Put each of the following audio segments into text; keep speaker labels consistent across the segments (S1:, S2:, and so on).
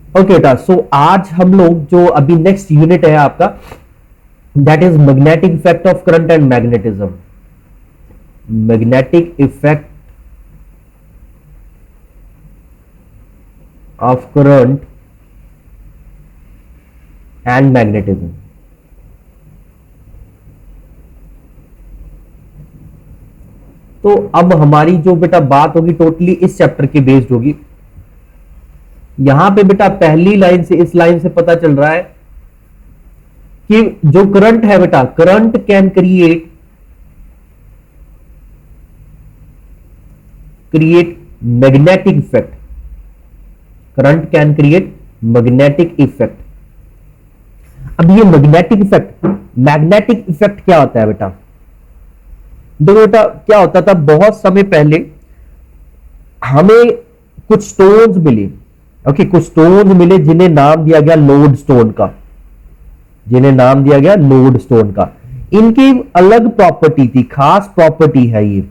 S1: Okay बेटा, सो आज हम लोग जो अभी नेक्स्ट यूनिट है आपका, that is magnetic effect of current and magnetism. Magnetic effect of current and magnetism. तो अब हमारी जो बेटा बात होगी टोटली इस चैप्टर की बेस्ड होगी। यहां पे बेटा पहली लाइन से, इस लाइन से पता चल रहा है कि जो करंट है बेटा, current can create magnetic effect. Current can create magnetic effect. अब ये मैग्नेटिक इफेक्ट क्या होता है बेटा? देखो बेटा, क्या होता था बहुत समय पहले हमें कुछ स्टोन्स मिले। ओके, कुछ स्टोन्स मिले जिन्हें नाम दिया गया लोड स्टोन का। जिन्हें नाम दिया गया लोड स्टोन का। इनकी अलग प्रॉपर्टी थी, खास प्रॉपर्टी है ये।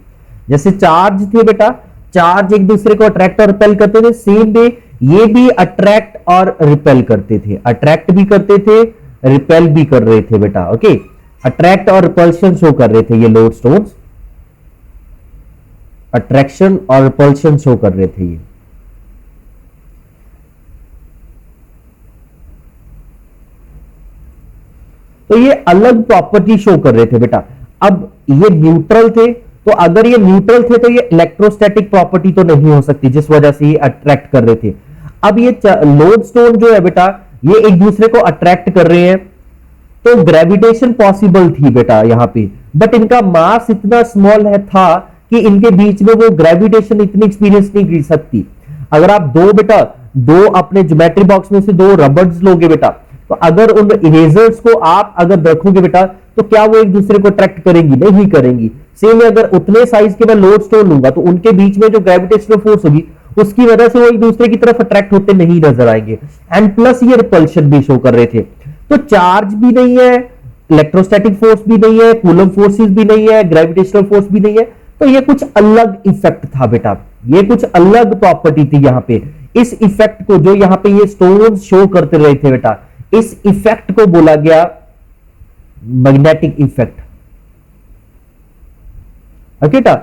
S1: जैसे चार्ज थे बेटा, चार्ज एक दूसरे को अट्रैक्ट और रिपेल करते थे, सेम वे ये भी अट्रैक्ट और रिपेल करते थे। अट्रैक्ट भी करते थे, रिपेल भी कर रहे थे बेटा। ओके, अट्रैक्ट और रिपल्शन शो कर रहे थे ये लोड स्टोन्स। अट्रैक्शन और रिपल्शन शो कर रहे थे ये। तो ये अलग प्रॉपर्टी शो कर रहे थे बेटा। अब ये न्यूट्रल थे, तो अगर ये न्यूट्रल थे तो ये इलेक्ट्रोस्टैटिक प्रॉपर्टी तो नहीं हो सकती, जिस वजह से ये अट्रैक्ट कर रहे थे। अब ये लोड स्टोन जो है बेटा, ये एक दूसरे को अट्रैक्ट कर रहे हैं, तो ग्रेविटेशन पॉसिबल थी बेटा यहां पे। बट इनका मास इतना स्मॉल है था कि इनके बीच में वो ग्रेविटेशन इतनी एक्सपीरियंस नहीं कर सकती। अगर आप दो अपने ज्योमेट्री बॉक्स में से दो रबर्स लोगे बेटा, तो अगर उन इरेजर्स को आप अगर रखोगे बेटा, तो क्या वो एक दूसरे को अट्रैक्ट करेंगी? नहीं करेंगी। सेम अगर उतने साइज के मैं लोड स्टोन लूंगा, तो उनके बीच में जो ग्रेविटेशनल फोर्स होगी उसकी वजह से वो एक दूसरे की तरफ अट्रैक्ट होते नहीं नजर आएंगे। एंड प्लस ये रिपल्शन भी शो कर रहे थे। तो चार्ज भी नहीं है, इलेक्ट्रोस्टैटिक फोर्स भी नहीं है, कूलम फोर्सेस भी नहीं है, ग्रेविटेशनल फोर्स भी नहीं है। तो ये कुछ अलग इफेक्ट था बेटा, ये कुछ अलग प्रॉपर्टी थी यहां पे। इस इफेक्ट को जो यहां पे ये स्टोन शो करते रहे थे बेटा, इस इफेक्ट को बोला गया मैग्नेटिक इफेक्ट। ओके बेटा,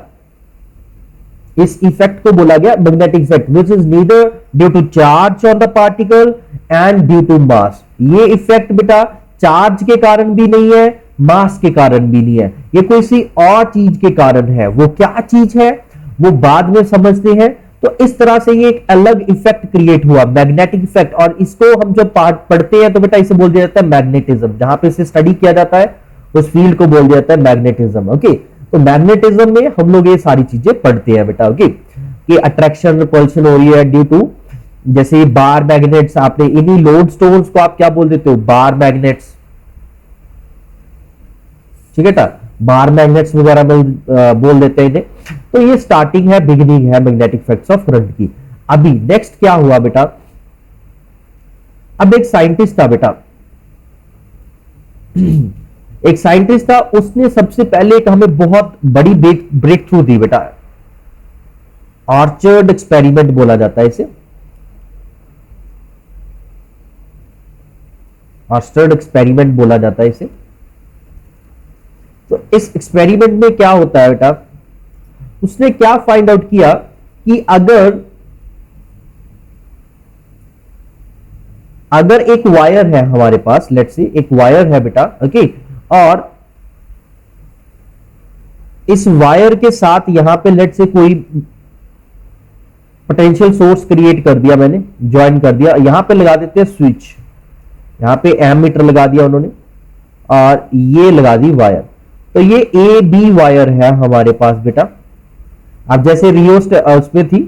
S1: इस इफेक्ट को बोला गया magnetic effect, which is neither due to charge on the particle and due to mass. ये इफेक्ट बेटा चार्ज के कारण भी नहीं है, मास के कारण भी नहीं है, ये कोई सी और चीज के कारण है। वो क्या चीज है वो बाद में समझते हैं। तो इस तरह से ये एक अलग इफेक्ट क्रिएट हुआ, मैग्नेटिक इफेक्ट। और इसको हम जब पढ़ते हैं तो बेटा इसे बोल दिया जाता है मैग्नेटिज्म। जहां पे इसे स्टडी किया जाता है उस फील्ड को बोल दिया जाता है मैग्नेटिज्म। ओके, तो मैग्नेटिज्म में हम लोग ये सारी चीजें पढ़ते हैं बेटा। ओके, कि अट्रैक्शन रिपल्शन हो रही है ड्यू टू, जैसे बार मैग्नेट्स, आपने इन्हीं लोड स्टोन्स को आप क्या बोल देते हो? बार मैग्नेट्स। ठीक है बेटा, बार मैग्नेट्स वगैरह में बोल देते हैं इन्हें। तो ये स्टार्टिंग है, बिगिनिंग है मैग्नेटिक इफेक्ट्स ऑफ करंट की। अभी नेक्स्ट क्या हुआ बेटा? अब एक साइंटिस्ट था बेटा, एक साइंटिस्ट था, उसने सबसे पहले एक हमें बहुत बड़ी ब्रेक थ्रू दी बेटा। ऑर्चर्ड एक्सपेरिमेंट बोला जाता है इसे, ऑर्चर्ड एक्सपेरिमेंट बोला जाता है इसे। तो इस एक्सपेरिमेंट में क्या होता है बेटा, उसने क्या फाइंड आउट किया कि अगर एक वायर है हमारे पास, लेट्स से एक वायर है बेटा। ओके, और इस वायर के साथ यहां पे लेट्स से कोई पोटेंशियल सोर्स क्रिएट कर दिया मैंने, ज्वाइन कर दिया। यहां पे लगा देते हैं स्विच, यहां पे एमीटर लगा दिया उन्होंने, और ये लगा दी वायर। तो ये ए बी वायर है हमारे पास बेटा। अब जैसे रियो उसमें थी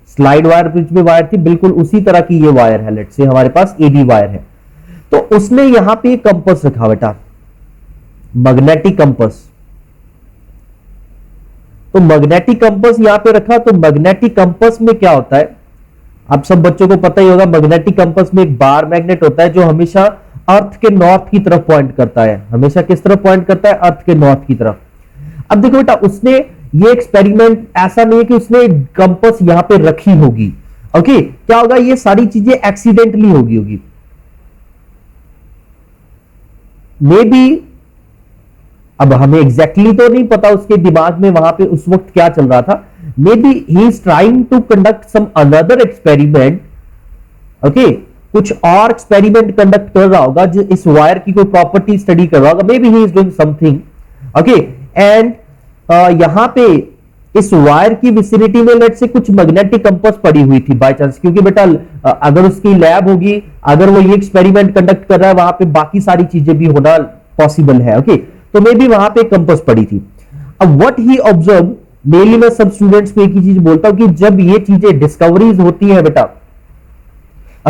S1: स्लाइड वायर, ब्रिज में वायर थी, बिल्कुल उसी तरह की ये वायर है। लेट्स से हमारे पास ए बी वायर है। तो उसने यहां पे कंपास रखा बेटा, मैग्नेटिक कंपास। तो मैग्नेटिक कंपास यहां पे रखा। तो मैग्नेटिक कंपास में क्या होता है, आप सब बच्चों को पता ही होगा, मैग्नेटिक कंपास में एक बार मैग्नेट होता है जो हमेशा अर्थ के नॉर्थ की तरफ पॉइंट करता है। हमेशा किस तरफ पॉइंट करता है? अर्थ के नॉर्थ की तरफ। अब देखो बेटा, उसने ये एक्सपेरिमेंट ऐसा नहीं है कि उसने कंपास यहां पे रखी होगी। ओके, क्या होगा, ये सारी चीजें एक्सीडेंटली होगी मे बी। अब हमें एग्जैक्टली तो नहीं पता उसके दिमाग में वहां पे उस वक्त क्या चल रहा था। Maybe he is trying to conduct some another experiment. Okay, कुछ और एक्सपेरिमेंट कंडक्ट कर रहा होगा, जो इस वायर की कोई प्रॉपर्टी स्टडी कर रहा होगा। May be he is doing something. Okay, and यहां पे इस वायर की विसिनिटी में लेट से कुछ मैग्नेटिक कंपास पड़ी हुई थी बाय चांस, क्योंकि बेटा अगर उसकी लैब होगी, अगर वो ये एक्सपेरिमेंट कंडक्ट कर रहा है, वहां पे बाकी सारी चीजें भी होना पॉसिबल है। ओके, तो मे बी वहां पे कंपास पड़ी थी। अब व्हाट ही ऑब्जर्व, डेली मैं सब स्टूडेंट्स को एक ही चीज बोलता हूं कि जब ये चीजें डिस्कवरीज होती है बेटा,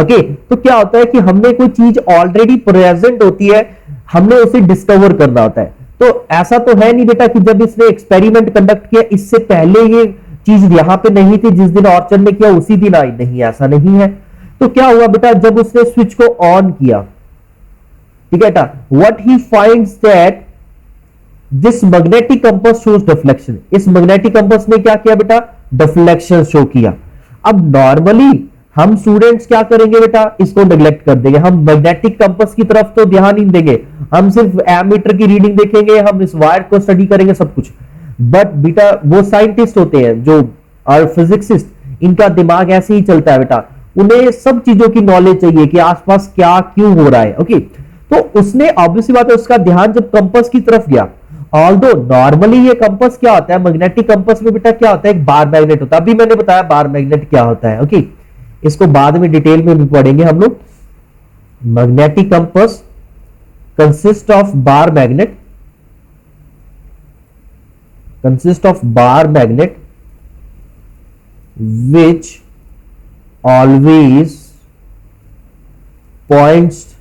S1: ओके, तो क्या होता है कि हमने कोई चीज ऑलरेडी प्रेजेंट होती है, हमने उसे डिस्कवर करना होता है। तो ऐसा तो है नहीं बेटा कि जब इसने एक्सपेरिमेंट कंडक्ट किया इससे पहले ये चीज यहां पे नहीं थी, जिस दिन ऑर्चर ने किया उसी दिन आई, नहीं, ऐसा नहीं है। तो क्या हुआ बेटा, जब उसने स्विच को ऑन किया, ठीक है बेटा, what he finds that this magnetic compass shows deflection. इस मैग्नेटिक कंपास ने क्या किया बेटा, डिफ्लेक्शन शो किया। अब नॉर्मली हम स्टूडेंट्स क्या करेंगे बेटा, इसको नेग्लेक्ट कर देंगे, हम मैग्नेटिक कंपास की तरफ तो ध्यान नहीं देंगे, हम सिर्फ एमीटर की रीडिंग देखेंगे, हम इस वायर को स्टडी करेंगे, सब कुछ। बट बेटा वो साइंटिस्ट होते हैं जो और फिजिक्सिस्ट, इनका दिमाग ऐसे ही चलता है बेटा, उन्हें सब चीजों की नॉलेज चाहिए कि आसपास क्या क्यों हो रहा है। ओके, तो उसने ऑब्वियसली बात है उसका ध्यान जब कंपास की तरफ गया, ऑल्दो नॉर्मली ये कंपास क्या होता है, मैग्नेटिक कंपास में बेटा क्या होता है, एक बार मैग्नेट होता है। अभी मैंने बताया बार मैग्नेट क्या होता है। ओके, इसको बाद में डिटेल में भी पढ़ेंगे हम लोग। Magnetic compass consist of bar magnet, consist of bar magnet which always points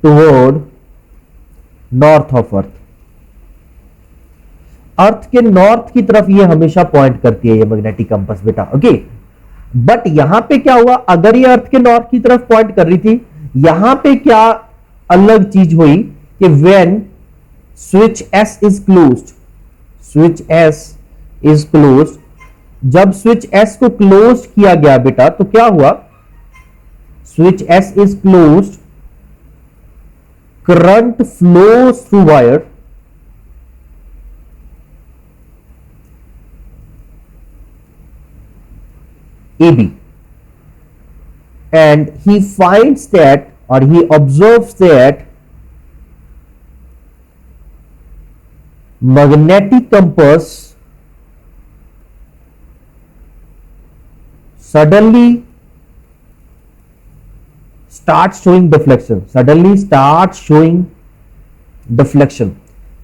S1: toward north of earth। अर्थ के नॉर्थ की तरफ ये हमेशा पॉइंट करती है ये मैग्नेटिक कंपास बेटा। ओके, बट यहां पे क्या हुआ, अगर ये अर्थ के नॉर्थ की तरफ पॉइंट कर रही थी, यहां पे क्या अलग चीज हुई कि when switch S is closed, switch S is closed, जब स्विच एस को क्लोज किया गया बेटा तो क्या हुआ, switch S is closed, current flows through wire, AB, and he finds that or he observes that magnetic compass suddenly starts showing deflection, suddenly starts showing deflection।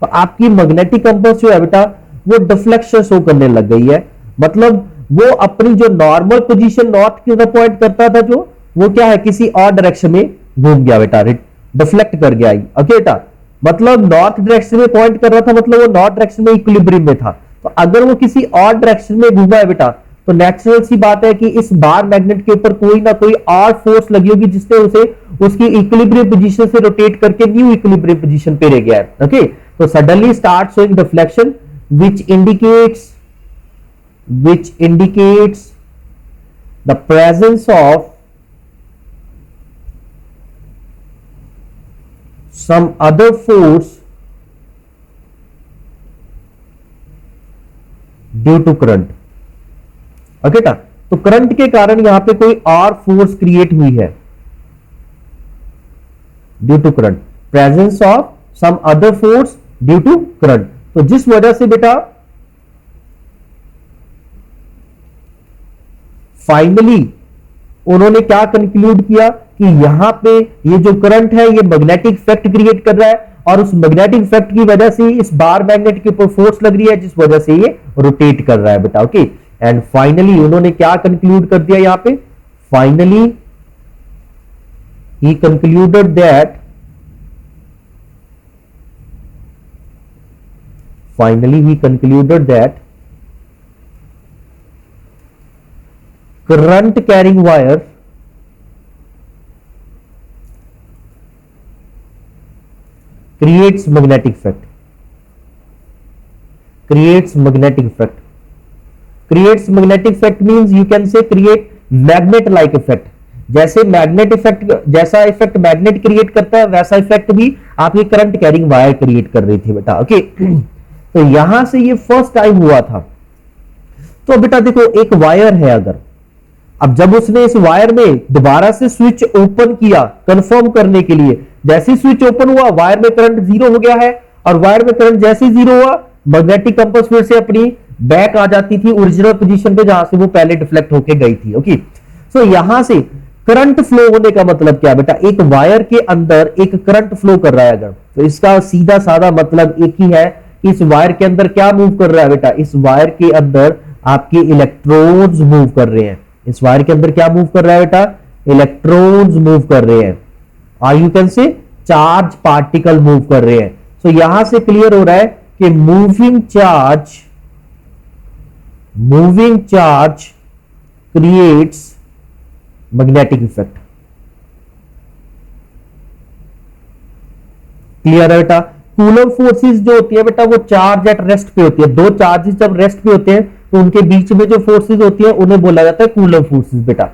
S1: तो आपकी मैग्नेटिक कंपास जो है बेटा वो डिफ्लेक्शन शो करने लग गई है, मतलब वो अपनी जो नॉर्मल पोजीशन नॉर्थ की तरफ पॉइंट करता था, जो वो क्या है किसी और डायरेक्शन में घूम गया बेटा, डिफ्लेक्ट कर गया। ओके बेटा, मतलब नॉर्थ डायरेक्शन में पॉइंट कर रहा था, मतलब वो नॉर्थ डायरेक्शन में इक्विलिब्रियम में था। तो अगर वो किसी और डायरेक्शन में घूमा है बेटा, तो नेचुरल सी बात है कि इस बार मैग्नेट के ऊपर कोई ना कोई और फोर्स लगी होगी जिसने उसे उसकी इक्विलिब्रियम पोजीशन से रोटेट करके न्यू इक्विलिब्रियम पोजीशन पे ले गया है। ओके, तो suddenly start showing deflection which indicates the presence of some other force due to current। Okay टा, तो करंट के कारण यहां पे कोई और फोर्स क्रिएट हुई है, due to current, presence of some other force due to current. तो जिस वजह से बेटा फाइनली उन्होंने क्या कंक्लूड किया कि यहां पे ये जो करंट है ये मैग्नेटिक इफेक्ट क्रिएट कर रहा है, और उस मैग्नेटिक इफेक्ट की वजह से इस बार मैग्नेट के ऊपर फोर्स लग रही है जिस वजह से ये रोटेट कर रहा है बेटा। ओके, एंड फाइनली उन्होंने क्या कंक्लूड कर दिया यहां पे, finally he concluded that current carrying wire creates magnetic effect, creates magnetic effect means you can say create magnet like effect. जैसे मैग्नेट इफेक्ट, जैसा इफेक्ट मैग्नेट क्रिएट करता है वैसा इफेक्ट भी आपकी करंट कैरिंग वायर क्रिएट कर रही थी बेटा। ओके तो यहां से ये फर्स्ट टाइम हुआ था। तो बेटा देखो एक वायर है, अगर अब जब उसने इस वायर में दोबारा से स्विच ओपन किया कंफर्म करने के लिए, जैसे ही स्विच ओपन हुआ वायर में करंट जीरो हो गया है, और वायर में करंट जैसे ही जीरो हुआ मैग्नेटिक कंपास फिर से अपनी बैक आ जाती थी ओरिजिनल पोजीशन पे जहां से वो पहले डिफ्लेक्ट होके गई थी। ओके सो यहां से करंट फ्लो होने का मतलब क्या बेटा, एक वायर के अंदर एक करंट फ्लो कर रहा है अगर, तो इसका सीधा साधा मतलब एक ही है, इस वायर के अंदर क्या मूव कर रहा है बेटा, इस वायर के अंदर आपके इलेक्ट्रॉन्स मूव कर रहे हैं। इस वायर के अंदर क्या मूव कर रहा है बेटा, इलेक्ट्रॉन्स मूव कर रहे हैं, और you can say charge particle move कर रहे हैं। सो यहां से क्लियर हो रहा है कि moving charge creates magnetic effect. Clear है बेटा। कूलम फोर्सेस जो होती है बेटा वो चार्ज एट रेस्ट पे होती है। दो चार्जेस जब रेस्ट पे होते हैं तो उनके बीच में जो फोर्सेस होती है उन्हें बोला जाता है कूलम फोर्सेस बेटा।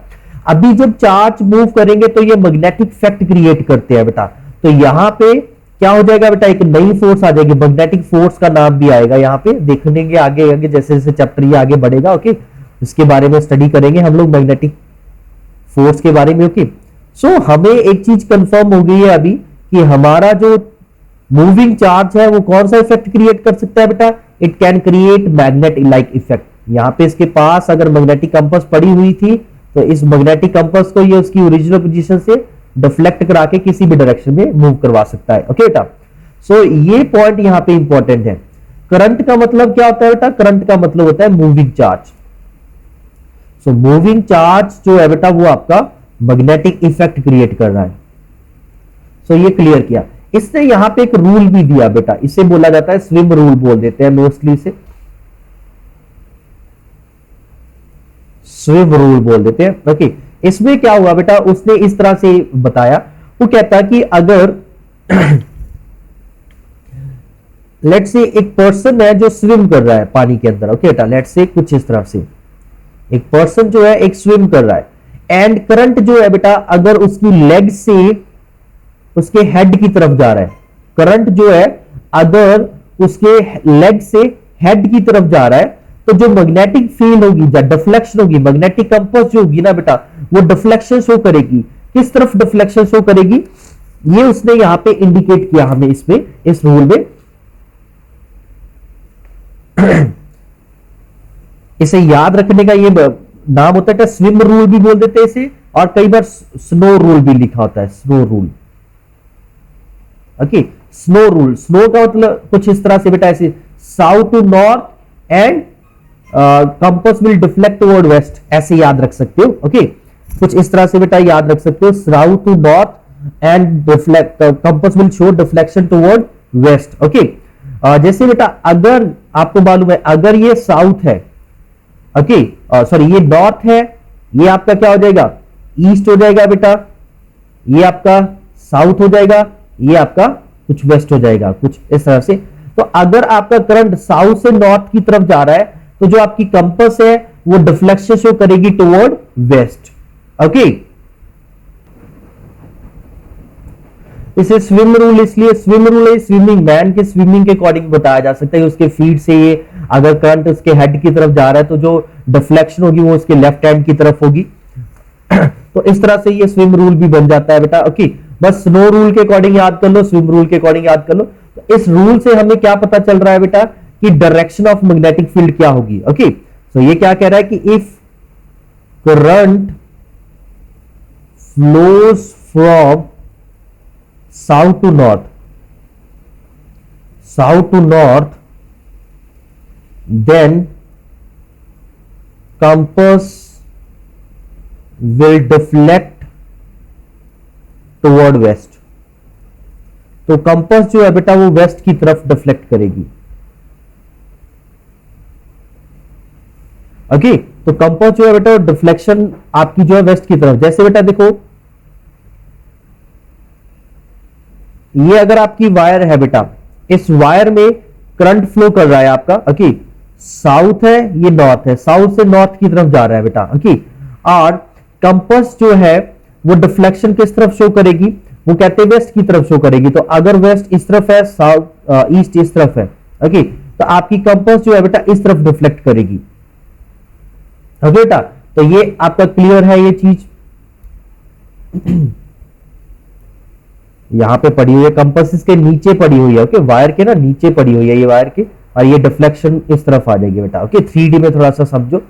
S1: अभी जब चार्ज मूव करेंगे तो ये मैग्नेटिक इफेक्ट क्रिएट करते हैं बेटा। तो यहां पे क्या हो जाएगा बेटा, एक नई फोर्स आ जाएगी, मैग्नेटिक फोर्स का नाम भी आएगा, यहाँ पे देखेंगे आगे आगे जैसे जैसे चैप्टर ये आगे बढ़ेगा। ओके इसके बारे में स्टडी करेंगे हम लोग मैग्नेटिक फोर्स के बारे में। ओके सो हमें एक चीज कंफर्म हो गई है अभी कि हमारा जो मूविंग चार्ज है वो कौन सा इफेक्ट क्रिएट कर सकता है बेटा, it can create magnet like effect. यहाँ पे इसके पास अगर मैग्नेटिक कंपास पड़ी हुई थी तो इस मैग्नेटिक कंपास को ये उसकी ओरिजिनल पोजीशन से डिफ्लेक्ट करा के किसी भी डायरेक्शन में मूव करवा सकता है। ओके बेटा सो ये पॉइंट यहाँ पे इंपॉर्टेंट है। करंट का मतलब क्या होता है बेटा, करंट का मतलब होता है moving charge. So moving charge जो है बेटा वो आपका मैग्नेटिक इफेक्ट क्रिएट कर रहा है। सो ये क्लियर किया। इसने यहां पे एक रूल भी दिया बेटा, इसे बोला जाता है स्विम रूल बोल देते हैं मोस्टली, इसे स्विम रूल बोल देते हैं। ओके इसमें क्या हुआ बेटा, उसने इस तरह से बताया, वो कहता कि अगर लेट से एक पर्सन है जो स्विम कर रहा है पानी के अंदर। ओके बेटा लेट से कुछ इस तरह से एक पर्सन जो है एक स्विम कर रहा है एंड करंट जो है बेटा अगर उसकी लेग से उसके हेड की तरफ जा रहा है, करंट जो है अगर उसके लेग से हेड की तरफ जा रहा है तो जो मैग्नेटिक फील्ड होगी या डिफ्लेक्शन होगी, मैग्नेटिक कंपास जो होगी ना बेटा वो डिफ्लेक्शन शो करेगी। किस तरफ डिफ्लेक्शन शो करेगी ये उसने यहां पे इंडिकेट किया हमें इसमें, इस रूल में। इसे याद रखने का ये नाम होता है स्विम रूल भी बोल देते हैं इसे, और कई बार स्नो रूल भी लिखा होता है, snow rule. Okay snow rule, snow का मतलब कुछ इस तरह से बेटा, ऐसे south to north and compass will deflect toward west, ऐसे याद रख सकते हो। ओके कुछ इस तरह से बेटा याद रख सकते हो, south to north and deflect compass will show deflection toward west. Okay जैसे बेटा अगर आपको मालूम है अगर ये साउथ है, ओके सॉरी ये नॉर्थ है, ये आपका क्या हो जाएगा ईस्ट हो जाएगा बेटा, ये आपका साउथ हो जाएगा, ये आपका कुछ वेस्ट हो जाएगा, कुछ इस तरह से। तो अगर आपका करंट साउथ से नॉर्थ की तरफ जा रहा है तो जो आपकी कंपास है वो डिफ्लेक्शन शो करेगी टुवर्ड वेस्ट। ओके इसे स्विम रूल इसलिए स्विम रूल है, स्विमिंग मैन के स्विमिंग के अकॉर्डिंग बताया जा सकता है। उसके फीट से ये अगर करंट उसके हेड की तरफ जा रहा है तो जो डिफ्लेक्शन होगी वो उसके लेफ्ट हैंड की तरफ होगी। तो इस तरह से ये स्विम रूल भी बन जाता है बेटा। ओके बस स्नो रूल के अकॉर्डिंग याद कर लो, स्विम रूल के अकॉर्डिंग याद कर लो। तो इस रूल से हमें क्या पता चल रहा है बेटा कि डायरेक्शन ऑफ मैग्नेटिक फील्ड क्या होगी। ओके तो ये क्या कह रहा है कि if current flows from south to north, then compass will deflect toward west। तो कंपास जो है बेटा वो वेस्ट की तरफ डिफ्लेक्ट करेगी। ओके तो कंपास जो है बेटा डिफ्लेक्शन आपकी जो है वेस्ट की तरफ। जैसे बेटा देखो ये अगर आपकी वायर है बेटा, इस वायर में करंट फ्लो कर रहा है आपका। ओके साउथ है, ये नॉर्थ है, साउथ से नॉर्थ की तरफ जा रहा है बेटा। ओके, और कंपास जो है वो डिफ्लेक्शन किस तरफ शो करेगी, वो कहते हैं वेस्ट की तरफ शो करेगी। तो अगर वेस्ट इस तरफ है, साउथ ईस्ट इस तरफ है, ओके, तो आपकी कंपास जो है बेटा इस तरफ डिफ्लेक्ट करेगी। ओके बेटा, तो ये आपका क्लियर है ये चीज। यहां पे पड़ी हुई है, कंपास इसके नीचे पड़ी हुई है। ओके, वायर के ना नीचे पड़ी हुई है ये वायर के, और ये डिफ्लेक्शन इस तरफ आ जाएगी बेटा। ओके, 3D में थोड़ा सा समझो।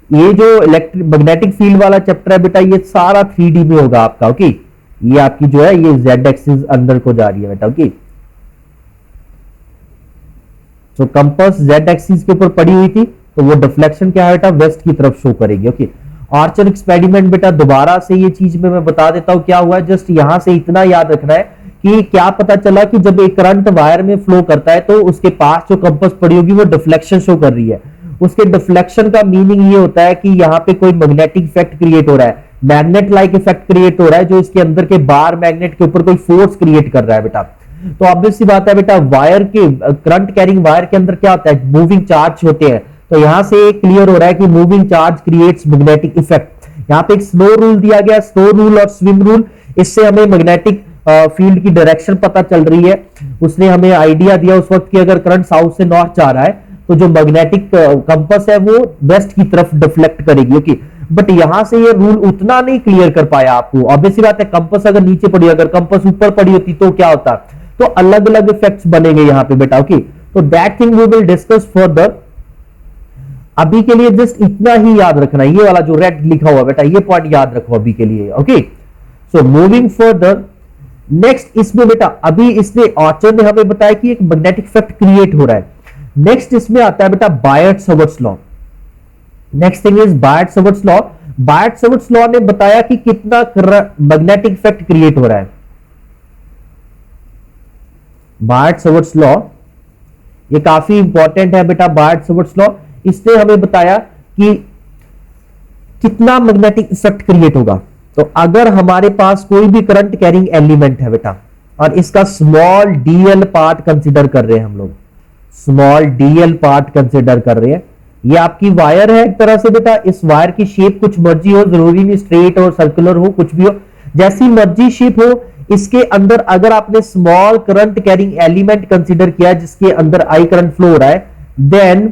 S1: ये जो इलेक्ट्रिक मैग्नेटिक फील्ड वाला चैप्टर है बेटा, ये सारा 3D में होगा आपका। ओके, ये आपकी जो है ये Z एक्सिस अंदर को जा रही है बेटा। ओके, तो कंपास Z एक्सिस के ऊपर पड़ी हुई थी, तो वो डिफ्लेक्शन क्या है बेटा, वेस्ट की तरफ शो करेगी। ओके, आर्चर एक्सपेरिमेंट बेटा दोबारा से ये चीज में मैं बता देता हूं क्या हुआ है। जस्ट यहां से इतना याद रखना है कि क्या पता चला कि जब एक करंट वायर में फ्लो करता है तो उसके पास जो कंपास पड़ी होगी वो डिफ्लेक्शन शो कर रही है। उसके डिफ्लेक्शन का मीनिंग ये होता है कि यहाँ पे कोई मैग्नेटिक इफेक्ट क्रिएट हो रहा है, मैग्नेट लाइक इफेक्ट क्रिएट हो रहा है, जो इसके अंदर के बार मैग्नेट के ऊपर कोई फोर्स क्रिएट कर रहा है बेटा। तो ऑब्वियस सी बात है बेटा, वायर के करंट कैरिंग वायर के अंदर क्या होता है, मूविंग चार्ज होते हैं। तो यहां से क्लियर हो रहा है कि moving charge creates magnetic effect. यहाँ पे एक स्लो रूल दिया गया, स्लो रूल और स्विम रूल, इससे हमें मैग्नेटिक फील्ड की डायरेक्शन पता चल रही है। उसने हमें आइडिया दिया उस वक्त कि अगर करंट साउथ से नॉर्थ जा रहा है तो जो मैग्नेटिक कंपास है वो वेस्ट की तरफ डिफ्लेक्ट करेगी। ओके, बट यहां से ये रूल उतना नहीं क्लियर कर पाया आपको। ऑब्वियसली बात है, कंपास अगर नीचे पड़ी, अगर कंपास ऊपर पड़ी होती तो क्या होता, तो अलग अलग इफेक्ट्स बनेंगे यहाँ पे बेटा। ओके, तो that thing we will discuss further. अभी के लिए जस्ट इतना ही याद रखना, ये वाला जो रेड लिखा हुआ बेटा, ये पॉइंट याद रखो अभी के लिए। Okay, so moving further, next इसमें बेटा अभी इसने आर्चर ने हमें बताया कि एक मैग्नेटिक इफेक्ट क्रिएट हो रहा है। नेक्स्ट इसमें आता है बेटा Biot Savart's law. Next thing is Biot Savart's law. Biot Savart's law ने बताया कि कितना मैग्नेटिक इफेक्ट क्रिएट हो रहा है। बायट-सवर्ट्स लॉ ये काफी इंपॉर्टेंट है बेटा। बायट-सवर्ट्स लॉ इसने हमें बताया कि कितना मैग्नेटिक इफेक्ट क्रिएट होगा। तो अगर हमारे पास कोई भी करंट कैरिंग एलिमेंट है बेटा, और इसका स्मॉल डीएल पार्ट कंसीडर कर रहे हैं हम लोग, स्मॉल डीएल पार्ट कंसीडर कर रहे हैं। ये आपकी वायर है एक तरह से बेटा। इस वायर की शेप कुछ मर्जी हो, जरूरी नहीं स्ट्रेट और सर्कुलर हो, कुछ भी हो, जैसी मर्जी शेप हो। इसके अंदर अगर आपने small current carrying element consider किया जिसके अंदर आई करंट फ्लो हो रहा है, देन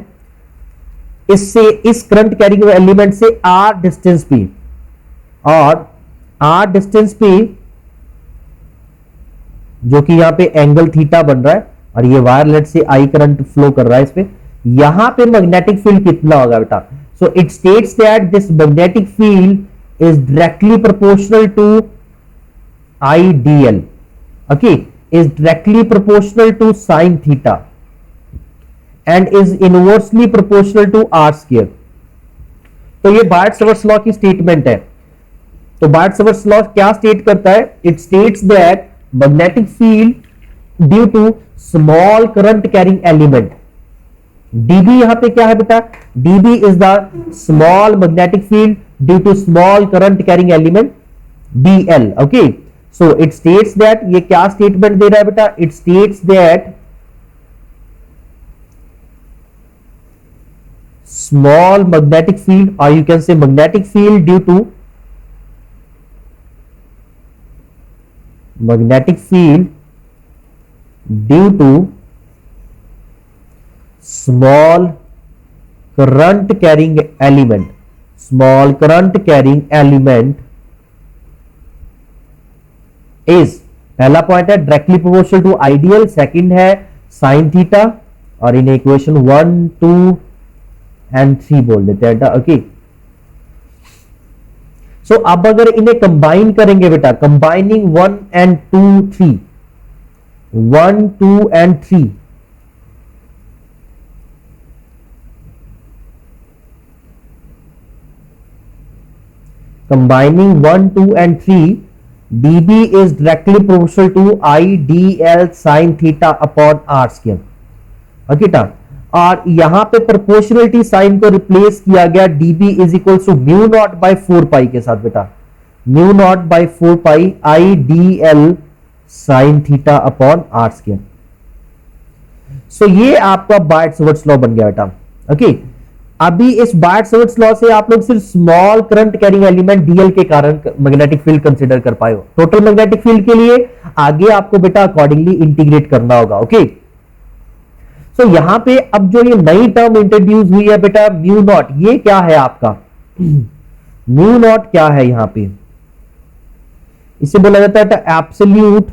S1: इससे इस करंट कैरिंग एलिमेंट से आर डिस्टेंस पे, और आर डिस्टेंस पे जो कि यहां पे एंगल थीटा बन रहा है, और ये वायर लेट से आई करंट फ्लो कर रहा है इस पे, यहां पे मैग्नेटिक फील्ड कितना होगा बेटा। So it states that this magnetic field is directly proportional to I D L. Okay, is directly proportional to sine theta and is inversely proportional to R square. तो ये बायट-सवर्ट्स लॉ की statement है। तो बायट-सवर्ट्स law क्या state करता है, it states that magnetic field due to small current carrying element, dB यहां पे क्या है बेटा, dB is the small magnetic field due to small current carrying element dL. Okay, so it states that, ये क्या statement दे रहा है बेटा, it states that small magnetic field, or you can say magnetic field due to small current carrying element, small current carrying element is, पहला point है directly proportional to IdL, second है sine theta, और in equation 1, 2 and 3 बोल देते हैं। Okay, सो अब अगर इन्हें कंबाइन करेंगे बेटा, combining 1 and 2, 3, 1, 2 and 3, combining 1, 2 and 3, dB is directly proportional to IDL sin theta upon r square। Okay टा, और यहां पे प्रोपोर्शनलिटी साइन को रिप्लेस किया गया dB is equal to mu naught by 4 pi के साथ बेटा, mu naught by 4 pi IDL sin theta upon r square. So ये आपका बायट-सवर्ट्स लॉ बन गया बेटा। ओके। अभी इस बायट-सैवर्ट्स लॉ से आप लोग सिर्फ small current carrying element DL के कारण मैग्नेटिक फील्ड कंसीडर कर पाए हो। टोटल मैग्नेटिक फील्ड के लिए आगे आपको बेटा अकॉर्डिंगली इंटीग्रेट करना होगा। ओके, सो यहां पे अब जो ये नई टर्म इंट्रोड्यूस हुई है बेटा म्यू नॉट, ये क्या है आपका म्यू नॉट क्या है यहां पे, इसे बोला जाता है एब्सोल्यूट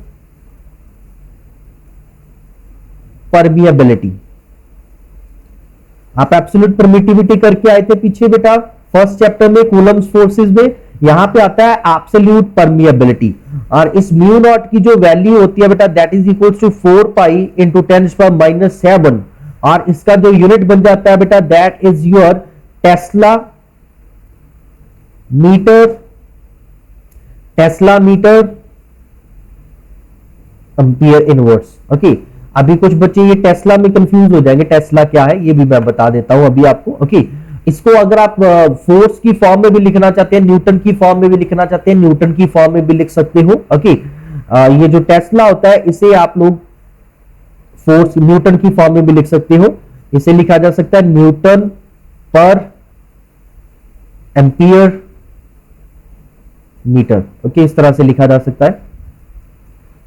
S1: परमिएबिलिटी। आप एब्सोल्यूट परमिटिविटी करके आए थे पीछे बेटा फर्स्ट चैप्टर में कूलम्स फोर्सेस में, यहां पे आता है एब्सोल्यूट परमिएबिलिटी। और इस म्यू नॉट की जो वैल्यू होती है बेटा that is equal to 4 pi into 10⁻⁻⁷, और इसका जो यूनिट बन जाता है बेटा that is your tesla metre ampere inverse. Okay, अभी कुछ बच्चे ये टेस्ला में कंफ्यूज हो जाएंगे, टेस्ला क्या है ये भी मैं बता देता हूं अभी आपको। ओके, इसको अगर आप फोर्स की फॉर्म में भी लिखना चाहते हैं, न्यूटन की फॉर्म में भी लिखना चाहते हैं, न्यूटन की फॉर्म में भी लिख सकते हो। ओके, ये जो टेस्ला होता है इसे आप लोग फोर्स न्यूटन की फॉर्म में भी लिख सकते हो। इसे लिखा जा सकता है न्यूटन पर एम्पियर मीटर। ओके, इस तरह से लिखा जा सकता है।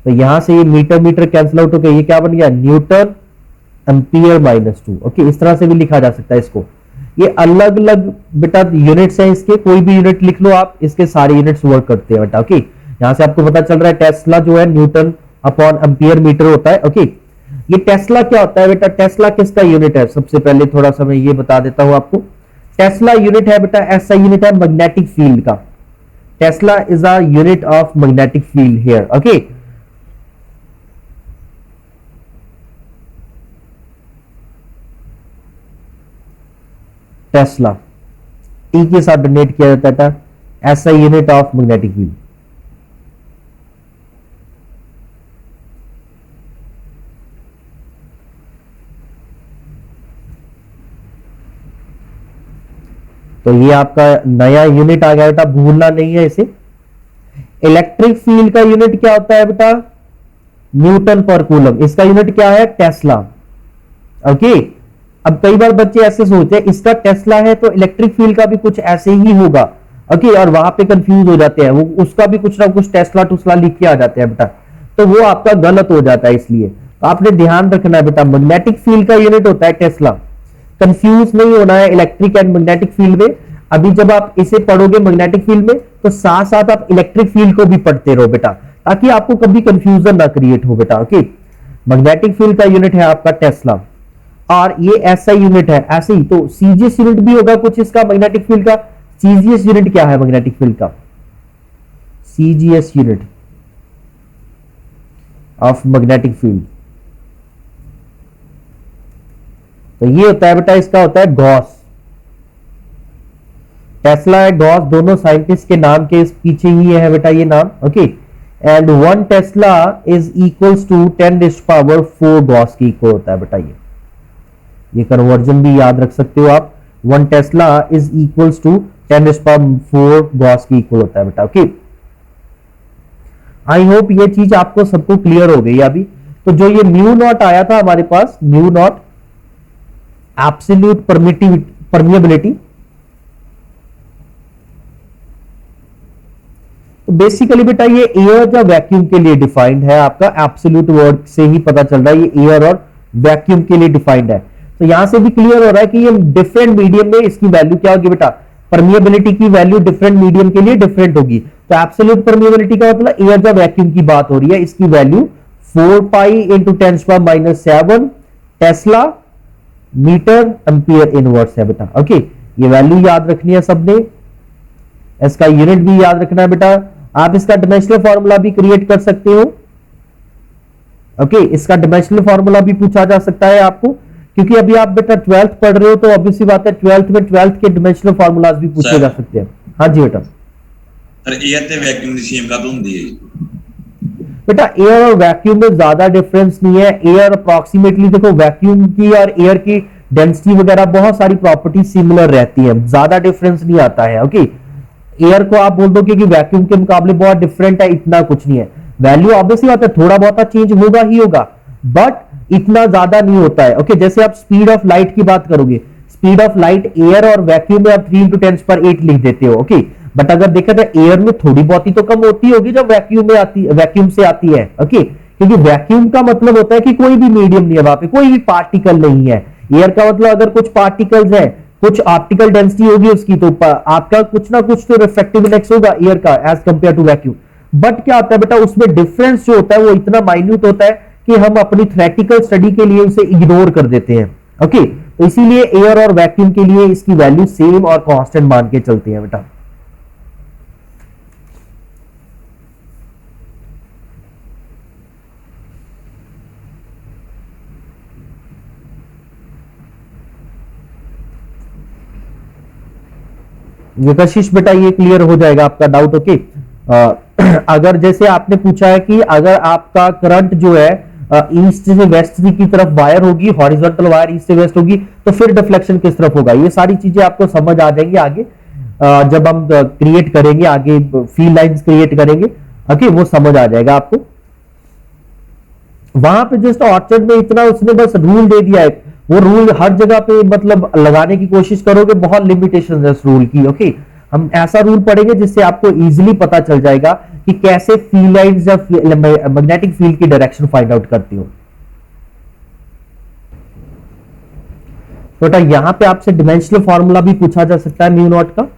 S1: तो यहां से ये मीटर मीटर कैंसिल आउट हो गया, ये क्या बन गया न्यूटन एम्पियर -2। ओके, इस तरह से भी लिखा जा सकता है इसको। ये अलग अलग बेटा यूनिट्स हैं इसके, कोई भी यूनिट लिख लो आप, इसके सारे यूनिट्स वर्क करते हैं बेटा। ओके, यहां से आपको पता चल रहा है टेस्ला जो है न्यूटन अपॉन एम्पियर मीटर होता है। ओके, ये टेस्ला क्या होता है बेटा, टेस्ला किसका यूनिट है, सबसे पहले थोड़ा सा मैं ये बता देता हूं आपको। टेस्ला यूनिट है बेटा, ऐसा यूनिट है मैग्नेटिक फील्ड का। Tesla is a unit of magnetic field here. Okay, Tesla T के साथ डोनेट किया जाता था, ऐसा यूनिट ऑफ मैग्नेटिक फील्ड। तो ये आपका नया यूनिट आ गया बेटा, भूलना नहीं है इसे। इलेक्ट्रिक फील्ड का यूनिट क्या होता है बेटा, न्यूटन पर कूलम। इसका यूनिट क्या है, टेस्ला। ओके, अब कई बार बच्चे ऐसे सोचते हैं इसका टेस्ला है तो इलेक्ट्रिक फील्ड का भी कुछ ऐसे ही होगा। ओके, और वहां पे कंफ्यूज हो जाते हैं, वो उसका भी कुछ ना कुछ टेस्ला टूस्ला लिख के आ जाते हैं बेटा, तो वो आपका गलत हो जाता है। इसलिए तो आपने ध्यान रखना है बेटा, मैग्नेटिक फील्ड का यूनिट होता है टेस्ला। कंफ्यूज नहीं होना है इलेक्ट्रिक एंड मैग्नेटिक फील्ड में। अभी जब आप इसे पढ़ोगे मैग्नेटिक फील्ड में तो साथ साथ आप इलेक्ट्रिक फील्ड को भी पढ़ते रहो बेटा, ताकि आपको कभी कंफ्यूजन ना क्रिएट हो बेटा। ओके, मैग्नेटिक फील्ड का यूनिट है आपका टेस्ला, और ये ऐसा यूनिट है ऐसे ही। तो सीजीएस यूनिट भी होगा कुछ इसका मैग्नेटिक फील्ड का। सीजीएस यूनिट क्या है मैग्नेटिक फील्ड का, CGS unit of magnetic field, तो ये होता है बेटा, इसका होता है गॉस। टेस्ला है गॉस, दोनों साइंटिस्ट के नाम के इस पीछे ही है बेटा ये नाम। Okay, and 1 tesla is equals to 10⁻⁴ gauss की इक्वल होता है बेटा। ये कन्वर्जन भी याद रख सकते हो आप, 1 tesla is equals to 10⁻⁴ gauss की इक्वल होता है बेटा। ओके, आई होप ये चीज आपको सबको क्लियर हो गई अभी। तो जो ये म्यू नॉट आया था हमारे पास, म्यू नॉट एब्सोल्यूट परमिएबिलिटी, तो बेसिकली बेटा ये एयर या वैक्यूम के लिए डिफाइंड है। आपका एब्सोल्यूट वर्ड से ही पता चल रहा है ये एयर और वैक्यूम के लिए डिफाइंड है। तो यहां से भी क्लियर हो रहा है कि ये डिफरेंट मीडियम में इसकी वैल्यू क्या होगी बेटा, परमिएबिलिटी की वैल्यू डिफरेंट मीडियम के लिए डिफरेंट होगी। तो एब्सोल्यूट परमिएबिलिटी का मतलब एयर या वैक्यूम की बात हो रही है, इसकी value 4 pi into 10⁻⁷ tesla metre ampere inverse है बेटा। ओके, ये वैल्यू याद रखनी है सबने, इसका यूनिट भी याद रखना है बेटा। आप इसका डायमेंशनल फार्मूला भी क्रिएट कर सकते हो। ओके, इसका डायमेंशनल फार्मूला भी पूछा जा सकता है आपको, क्योंकि अभी आप बेटा 12th पढ़ रहे हो, तो ऑब्वियस सी बात है 12th में 12th के डायमेंशनल फार्मूलाज भी पूछे जा सकते हैं। हाँ जी बेटा।
S2: एयर ते वैक्यूम दी सेम कद हुंदी है
S1: बेटा, एयर और वैक्यूम में ज्यादा डिफरेंस नहीं है। एयर अप्रोक्सीमेटली देखो, वैक्यूम की और एयर की डेंसिटी वगैरह बहुत सारी प्रॉपर्टी सिमिलर रहती है, ज्यादा डिफरेंस नहीं आता है। ओके, एयर को आप बोल दो कि वैक्यूम के मुकाबले बहुत डिफरेंट है, इतना कुछ नहीं है। वैल्यू ऑब्वियसली बात है थोड़ा बहुत चेंज होगा ही होगा, बट इतना ज्यादा नहीं होता है। ओके, जैसे आप स्पीड ऑफ लाइट की बात करोगे, स्पीड ऑफ लाइट एयर और वैक्यूम में आप 3 इंटू 10⁸ लिख देते हो, ओके। बट अगर देखा जाए एयर में थोड़ी बहुत ही तो कम होती होगी जब वैक्यूम में आती, वैक्यूम से आती है, ओके। क्योंकि वैक्यूम का मतलब होता है कि कोई भी मीडियम नहीं है, वहां पे कोई भी पार्टिकल नहीं है। एयर का मतलब अगर कुछ पार्टिकल्स है, कुछ ऑप्टिकल डेंसिटी होगी उसकी, तो आपका कुछ ना कुछ तो रिफ्रैक्टिव इंडेक्स होगा एयर का as compare to vacuum. But क्या होता है बेटा, उसमें डिफरेंस जो होता है वो इतना माइन्यूट होता है कि हम अपनी थ्योरेटिकल स्टडी के लिए उसे इग्नोर कर देते हैं, ओके। तो इसीलिए एयर और वैक्यूम के लिए इसकी वैल्यू सेम और कांस्टेंट मान के चलते हैं बेटा। विकशिश बेटा ये क्लियर हो जाएगा आपका डाउट, ओके। अगर जैसे आपने पूछा है कि अगर आपका करंट जो है ईस्ट से वेस्ट की तरफ वायर होगी, हॉरिजॉन्टल वायर ईस्ट से वेस्ट होगी, तो फिर डिफ्लेक्शन किस तरफ होगा, ये सारी चीजें आपको समझ आ जाएंगी आगे जब हम क्रिएट करेंगे, आगे फील्ड लाइंस क्रिएट करेंगे, ओके, वो समझ आ जाएगा आपको। वहां पे जस्ट ऑर्चर्ड में इतना उसने बस रूल दे दिया है, वो रूल हर जगह पे मतलब लगाने की कोशिश करोगे, बहुत लिमिटेशन है इस रूल की, ओके। हम ऐसा रूल पढ़ेंगे जिससे आपको इजीली पता चल जाएगा कि कैसे फील्ड लाइंस या मैग्नेटिक फील्ड की डायरेक्शन फाइंड आउट करती हो। तो बेटा यहां पे आपसे डिमेंशनल फॉर्मूला भी पूछा जा सकता है म्यू नॉट का।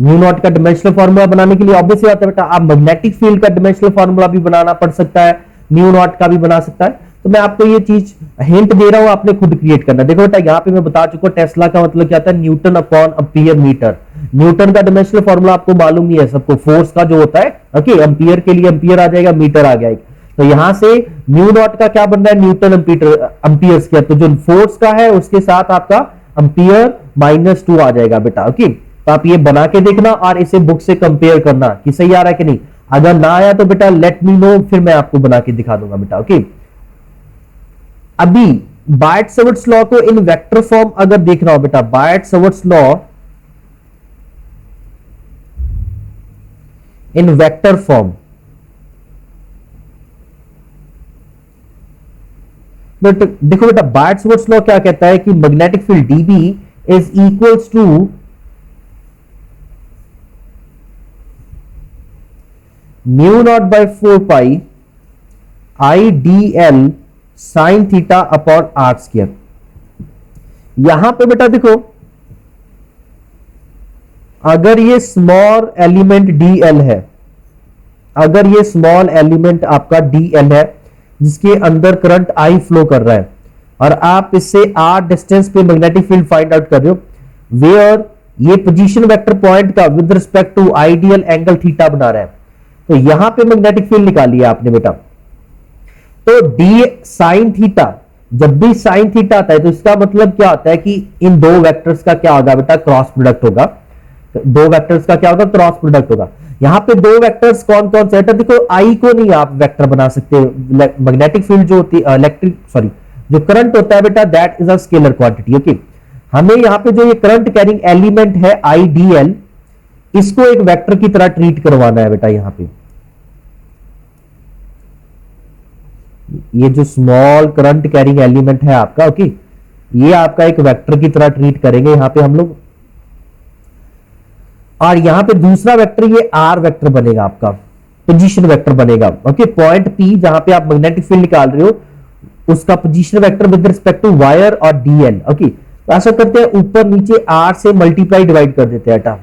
S1: म्यू नॉट का डिमेंशनल फॉर्मूला बनाने के लिए ऑब्वियस बात है बेटा, आप मैग्नेटिक फील्ड का डिमेंशनल फॉर्मूला भी बनाना पड़ सकता है, म्यू नॉट का भी बना सकता है। तो मैं आपको ये चीज हिंट दे रहा हूं, आपने खुद क्रिएट करना। देखो बेटा यहाँ पे मैं बता चुका हूं, टेस्ला का मतलब क्या था, newton upon ampere metre. Newton का डिमेंशनल फॉर्मूला आपको मालूम ही है सबको, फोर्स का जो होता है, ओके। एम्पियर के लिए एम्पियर आ जाएगा, मीटर आ जाएगा। तो यहां से म्यू नॉट का क्या बन रहा है, न्यूटन एम्पियर स्क्वायर। तो जो फोर्स का है उसके साथ आपका एम्पियर -2 आ जाएगा बेटा, ओके। तो आप ये बना के देखना और इसे बुक से कंपेयर करना कि सही आ रहा है कि नहीं। अगर ना आया तो बेटा लेट मी नो, फिर मैं आपको बना के दिखा दूंगा बेटा, ओके। अभी बायट-सवर्ट्स लॉ को इन वेक्टर फॉर्म अगर देखना हो बेटा, Biot Savart's law in vector form, but देखो बेटा बायट-सवर्ट्स लॉ क्या कहता है कि magnetic field dB is equals to mu naught by 4 pi I D L sine theta upon R square. यहां पे बेटा देखो, अगर ये स्मॉल एलिमेंट dl है, अगर ये स्मॉल एलिमेंट आपका dl है जिसके अंदर करंट I फ्लो कर रहा है, और आप इससे r डिस्टेंस पे मैग्नेटिक फील्ड फाइंड आउट कर रहे हो, वेयर ये पोजीशन वेक्टर पॉइंट का with respect to IdL angle theta बना रहा है, तो यहां पे मैग्नेटिक फील्ड निकाली है आपने बेटा। तो डी साइन थीटा, जब भी साइन थीटा आता है तो इसका मतलब क्या होता है कि इन दो वेक्टर्स का क्या होगा बेटा, क्रॉस प्रोडक्ट होगा। दो वेक्टर्स का क्या होगा, क्रॉस प्रोडक्ट होगा। यहां पे दो वेक्टर्स कौन कौन से, देखो आई को नहीं आप वेक्टर बना सकते, मैग्नेटिक फील्ड जो होती है, इलेक्ट्रिक सॉरी जो करंट होता है बेटा, that is a scalar quantity, okay. हमें यहां पे जो ये करंट कैरिंग एलिमेंट है IDL, इसको एक वेक्टर की तरह ट्रीट करवाना है बेटा। यहां पे ये जो स्मॉल करंट कैरिंग एलिमेंट है आपका, ओके, ये आपका एक वेक्टर की तरह ट्रीट करेंगे यहां पे हम लोग। और यहां पे दूसरा वेक्टर ये आर वेक्टर बनेगा, आपका पोजीशन वेक्टर बनेगा, ओके। पॉइंट P जहां पे आप मैग्नेटिक फील्ड निकाल रहे हो उसका position vector with respect to wire और DL, ओके। तो ऐसा करते हैं, ऊपर नीचे R से मल्टीप्लाई डिवाइड कर देते हैं बेटा।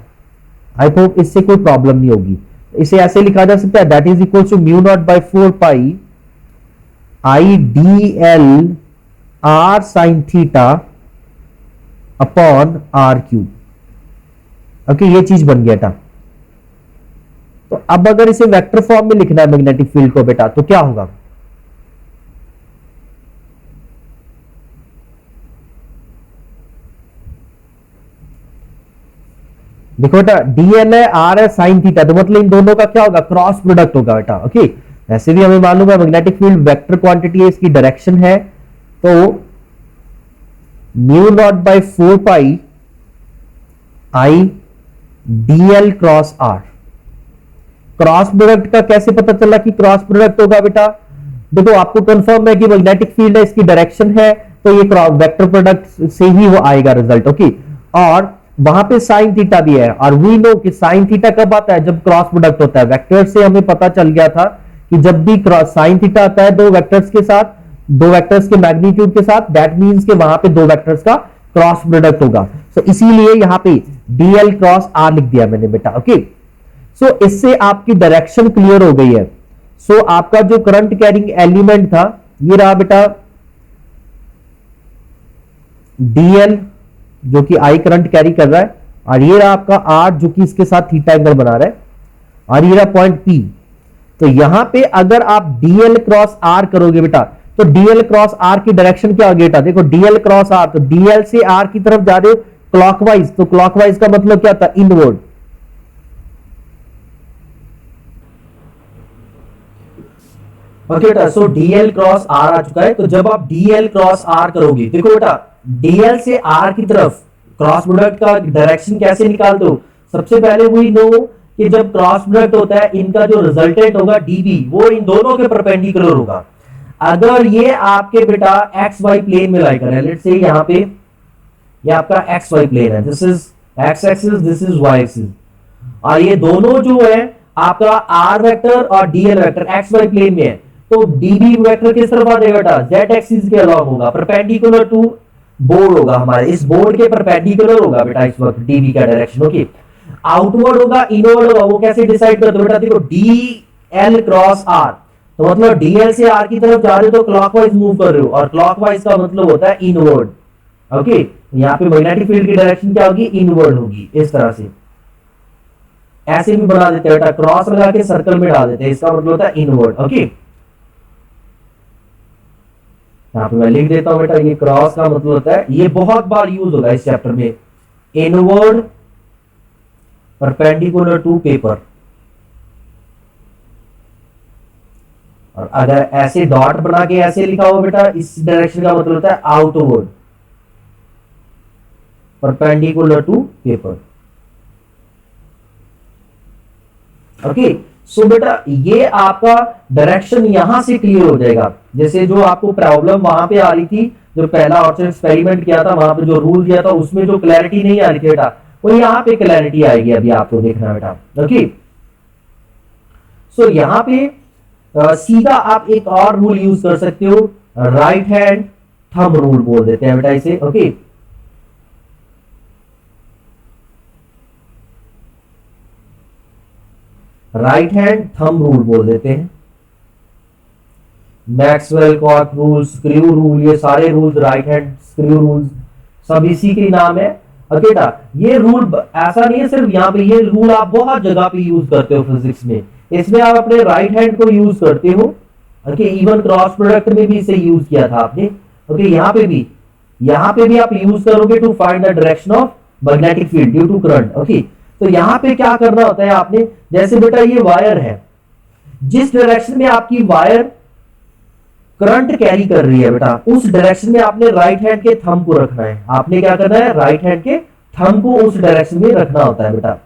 S1: आई होप इससे कोई प्रॉब्लम नहीं होगी। इसे ऐसे लिखा जा सकता है, that is equal to mu naught by 4 pi IDL R sin theta upon R cube, okay. ये चीज बन गया था। तो अब अगर इसे वेक्टर फॉर्म में लिखना है मैग्नेटिक फील्ड को बेटा, तो क्या होगा, देखो बेटा DL है, R है, साइन थीटा, तो मतलब इन दोनों का क्या होगा, क्रॉस प्रोडक्ट होगा बेटा, ओके। ऐसे भी हमें मालूम है मैग्नेटिक फील्ड वेक्टर क्वांटिटी है, इसकी डायरेक्शन है, तो mu naught by 4 pi I DL cross R। Cross product का कैसे पता चला कि क्रॉस प्रोडक्ट होगा बेटा, देखो आपको कंफर्म है कि मैग्नेटिक फील्ड है, इसकी डायरेक्शन है तो ये वेक्टर प्रोडक्ट से ही वो आएगा रिजल्ट। ओके, और वहां पे साइन थीटा भी है, और वी नो कि साइन थीटा कब आता है, जब क्रॉस प्रोडक्ट होता है। वेक्टर से हमें पता चल गया था कि जब भी साइन थीटा आता है दो वेक्टर्स के साथ, दो वेक्टर्स के मैग्नीट्यूड के साथ, दैट मींस कि वहां पे दो वेक्टर्स का क्रॉस प्रोडक्ट होगा। सो इसीलिए यहां पे डीएल क्रॉस आर लिख दिया मैंने बेटा। ओके, सो इससे आपकी डायरेक्शन क्लियर हो गई है। सो आपका जो करंट कैरिंग एलिमेंट था ये रहा बेटा डीएल, जो कि आई करंट कैरी कर रहा है, और ये रहा आपका आर जो कि इसके साथ थीटा एंगल बना रहा है, और ये रहा पॉइंट पी। तो यहां पे अगर आप डीएल क्रॉस आर करोगे बेटा, तो डीएल क्रॉस आर की डायरेक्शन क्या होगी बेटा, देखो डीएल क्रॉस आर, तो डीएल से आर की तरफ जा रहे हो क्लॉकवाइज, तो क्लॉकवाइज का मतलब क्या था, इनवर्ड। ओके बेटा, सो डीएल क्रॉस आर आ चुका है। तो जब आप डीएल क्रॉस आर करोगे, देखो बेटा डीएल से आर की तरफ क्रॉस प्रोडक्ट का डायरेक्शन कैसे निकालते हो, सबसे पहले वही नो कि जब क्रॉस प्रोडक्ट होता है इनका जो रिजल्टेंट होगा डीबी, वो इन दोनों के परपेंडिकुलर होगा। अगर ये आपके बेटा एक्स वाई प्लेन में लाई करें, लेट्स से यहां पे ये आपका एक्स वाई प्लेन है, this is X axis, this is Y axis, और ये दोनों जो है आपका आर वेक्टर और dL vector X Y plane में है, तो डीबी वेक्टर किस तरफ आ जाएगा बेटा, जेड एक्सिस के अलॉन्ग होगा, परपेंडिकुलर टू बोर्ड होगा, हमारे इस बोर्ड के परपेंडिकुलर होगा बेटा इस वक्त डीबी का डायरेक्शन। ओके, आउटवर्ड होगा इनवर्ड होगा, वो कैसे डिसाइड करते हो बेटा, देखो डी एल क्रॉस आर, तो मतलब डीएल से आर की तरफ जा रहे हो तो क्लॉकवाइज मूव कर रहे हो, और क्लॉकवाइज का मतलब होता है इनवर्ड। ओके, यहाँ पे मैग्नेटिक फील्ड की डायरेक्शन क्या होगी, इनवर्ड होगी। इस तरह से ऐसे भी बना देते हैं बेटा, क्रॉस लगा के सर्कल में डाल देते हैं, इसका मतलब होता है इनवर्ड। ओके, यहाँ पे मैं लिख देता हूं बेटा, ये क्रॉस का मतलब होता है, ये बहुत बार यूज होगा इस चैप्टर में, इनवर्ड परपेंडिकुलर टू पेपर। और अगर ऐसे डॉट बना के ऐसे लिखा हो बेटा, इस डायरेक्शन का मतलब होता है outward perpendicular to paper. Okay, so बेटा ये आपका डायरेक्शन यहां से क्लियर हो जाएगा। जैसे जो आपको प्रॉब्लम वहां पे आ रही थी, जो पहला ऑप्शन एक्सपेरिमेंट किया था, वहां पे जो रूल दिया था उसमें जो क्लैरिटी नहीं आ रही थी बेटा, वो यहां पे क्लैरिटी आएगी, अभी आपको देखना बेटा। ओके, सो यहां पे सीधा आप एक और रूल यूज कर सकते हो, राइट हैंड थंब रूल बोल देते हैं बेटा इसे। Okay, right hand thumb rule बोल देते हैं। Maxwell cork rule, screw rule, ये सारे rules, right hand screw rules, सब इसी के नाम है। बेटा ये रूल ऐसा नहीं है सिर्फ यहाँ पे, ये रूल आप बहुत जगह पे यूज करते हो फिजिक्स में, इसमें आप अपने राइट हैंड को यूज करते हो। ओके, इवन क्रॉस प्रोडक्ट में भी इसे यूज किया था आपने। ओके, यहाँ पे भी आप यूज करोगे to find the direction of magnetic field due to current. Okay, तो यहां पे क्या करना होता है आपने, जैसे बेटा ये वायर है, जिस डायरेक्शन में आपकी वायर करंट कैरी कर रही है बेटा, उस डायरेक्शन में आपने राइट हैंड के थंब को रखना है। आपने क्या करना है, राइट हैंड के थंब को उस डायरेक्शन में रखना होता है बेटा,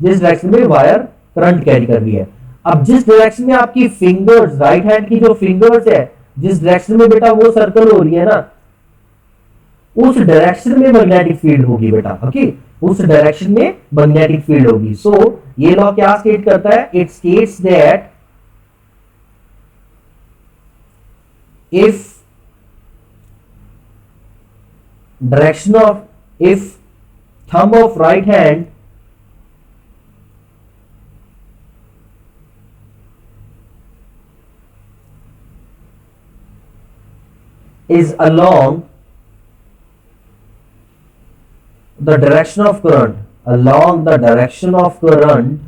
S1: जिस डायरेक्शन में वायर करंट कैरी कर रही है। अब जिस डायरेक्शन में आपकी फिंगर्स, राइट हैंड की जो फिंगर्स है, जिस डायरेक्शन में बेटा वो सर्कल हो रही है ना, उस डायरेक्शन में मैग्नेटिक फील्ड होगी बेटा। ओके, उस डायरेक्शन में मैग्नेटिक फील्ड होगी। सो ये लॉ क्या स्टेट करता है, it states that if direction of, if thumb of right hand is along the direction of current, along the direction of current,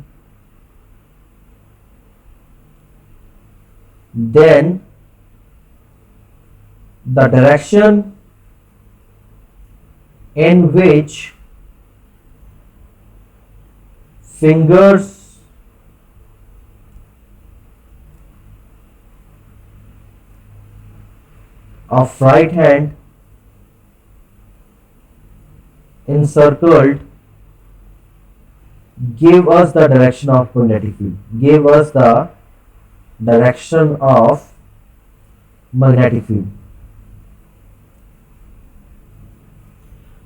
S1: then the direction in which fingers of right hand encircled give us the direction of magnetic field, give us the direction of magnetic field.